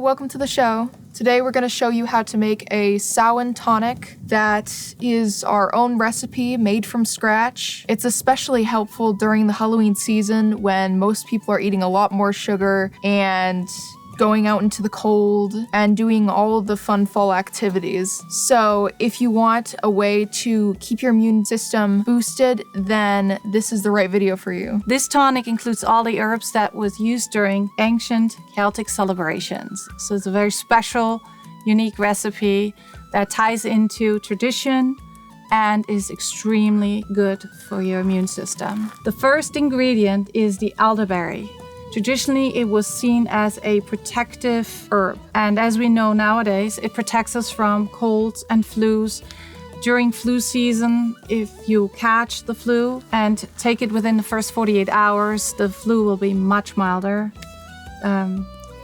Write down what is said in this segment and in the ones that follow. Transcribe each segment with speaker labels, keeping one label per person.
Speaker 1: welcome to the show. Today we're going to show you how to make a Samhain tonic that is our own recipe made from scratch. It's especially helpful during the Halloween season when most people are eating a lot more sugar and going out into the cold and doing all of the fun fall activities. So if you want a way to keep your immune system boosted, then this is the right video for you.
Speaker 2: This tonic includes all the herbs that was used during ancient Celtic celebrations. So it's a very special, unique recipe that ties into tradition and is extremely good for your immune system. The first ingredient is the elderberry. Traditionally, it was seen as a protective herb, and as we know nowadays, it protects us from colds and flus. During flu season, if you catch the flu and take it within the first 48 hours, the flu will be much milder.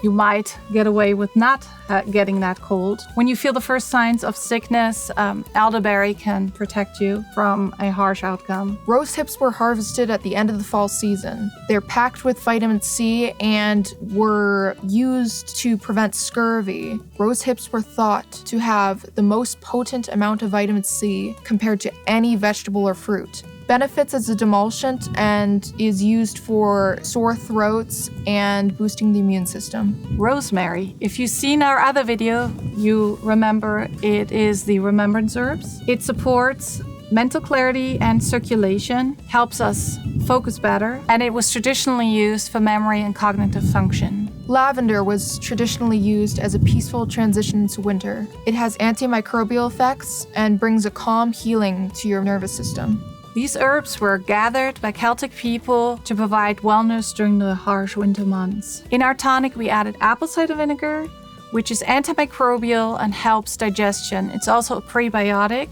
Speaker 2: You might get away with not getting that cold. When you feel the first signs of sickness, elderberry can protect you from a harsh outcome.
Speaker 1: Rose hips were harvested at the end of the fall season. They're packed with vitamin C and were used to prevent scurvy. Rose hips were thought to have the most potent amount of vitamin C compared to any vegetable or fruit. Benefits as a demulcent and is used for sore throats and boosting the immune system.
Speaker 2: Rosemary. If you've seen our other video, you remember it is the remembrance herbs. It supports mental clarity and circulation, helps us focus better, and it was traditionally used for memory and cognitive function.
Speaker 1: Lavender was traditionally used as a peaceful transition into winter. It has antimicrobial effects and brings a calm healing to your nervous system.
Speaker 2: These herbs were gathered by Celtic people to provide wellness during the harsh winter months. In our tonic, we added apple cider vinegar, which is antimicrobial and helps digestion. It's also a prebiotic,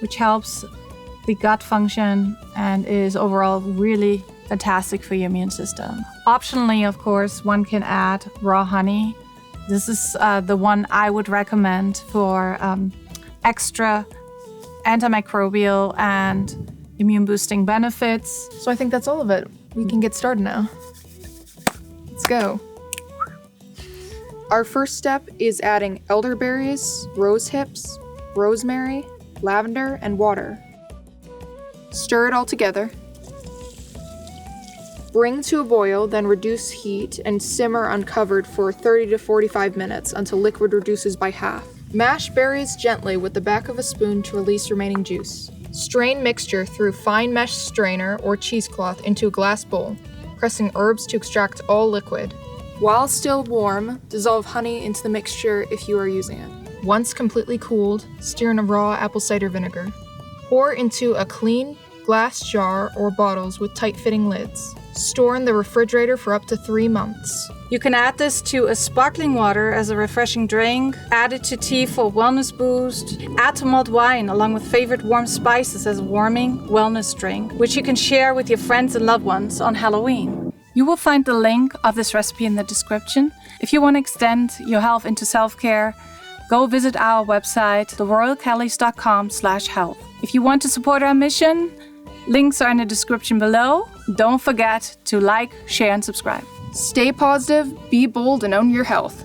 Speaker 2: which helps the gut function and is overall really fantastic for your immune system. Optionally, of course, one can add raw honey. This is the one I would recommend for extra antimicrobial and immune boosting benefits.
Speaker 1: So I think that's all of it. We can get started now. Let's go. Our first step is adding elderberries, rose hips, rosemary, lavender, and water. Stir it all together. Bring to a boil, then reduce heat and simmer uncovered for 30 to 45 minutes until liquid reduces by half. Mash berries gently with the back of a spoon to release remaining juice. Strain mixture through fine mesh strainer or cheesecloth into a glass bowl, pressing herbs to extract all liquid. While still warm, dissolve honey into the mixture if you are using it. Once completely cooled, stir in a raw apple cider vinegar. Pour into a clean glass jar or bottles with tight-fitting lids. Store in the refrigerator for up to 3 months.
Speaker 2: You can add this to a sparkling water as a refreshing drink, add it to tea for a wellness boost, add to mulled wine along with favorite warm spices as a warming wellness drink, which you can share with your friends and loved ones on Halloween. You will find the link of this recipe in the description. If you want to extend your health into self-care, go visit our website, theroyalcallies.com/health. If you want to support our mission, links are in the description below. Don't forget to like, share, and subscribe.
Speaker 1: Stay positive, be bold, and own your health.